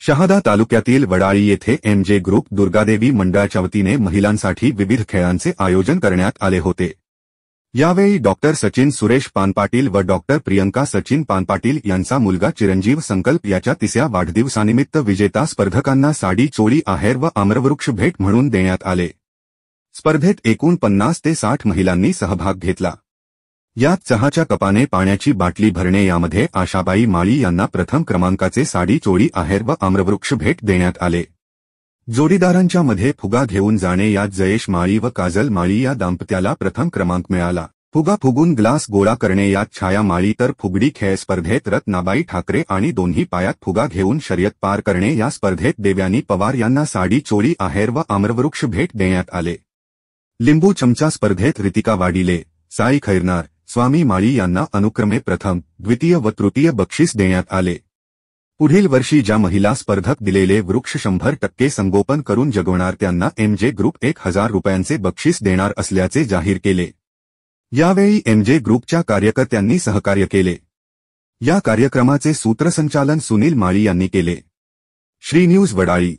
शहादा तालुक्यातील वडाळी येथे MG group Durgadevi मंडळाच्या वतीने महिलांसाठी विविध खेळांचे आयोजन करण्यात आले होते। यावेळी डॉक्टर सचिन सुरेश पानपाटील व डॉक्टर प्रियंका सचिन पानपाटील यांचा मुलगा चिरंजीव संकल्प याच्या 3ऱ्या वाढदिवसानिमित्त विजेता स्पर्धकांना साडी चोळी आहेर व आम्रवृक्ष भेट म्हणून देण्यात आले। स्पर्धेत एकूण 50 ते 60 महिलांनी सहभाग घेतला। यात चहाच्या कपाने पाण्याची बाटली भरणे यामध्ये आशाबाई माळी यांना प्रथम क्रमांकाचे साडी चोळी आहेर व आम्रवृक्ष भेट देण्यात आले। जोडीदारांच्या मध्ये फुगा घेऊन जाणे यात जयेश माळी व काजल माळी या दाम्पत्याला प्रथम क्रमांक मिळाला। फुगा फुगून ग्लास गोळा करणे यात छाया माळी तर फुगडी खेळ स्पर्धेत रत्नाबाई ठाकरे आणि दोन्ही पायात फुगा घेऊन शर्यत पार करणे या स्पर्धेत देव्यानी पवार यांना साडी चोळी आहेर व आम्रवृक्ष भेट देण्यात आले। लिंबू चमचा स्पर्धेत रितिका वाडिले, साई खैरनार, स्वामी माळी यांना अनुक्रमे प्रथम, द्वितीय व तृतीय बक्षीस देण्यात आले। पुढील वर्षी ज्या महिला स्पर्धक दिलेले वृक्ष 100% संगोपन करून जगवणार त्यांना एमजे ग्रुप 1000 रुपयांचे बक्षीस देणार असल्याचे जाहीर केले। यावेळी एमजे ग्रुपच्या कार्यकर्त्यांनी सहकार्य केले। या कार्यक्रमाचे सूत्रसंचालन सुनील माळी यांनी केले। श्री न्यूज वडाळी।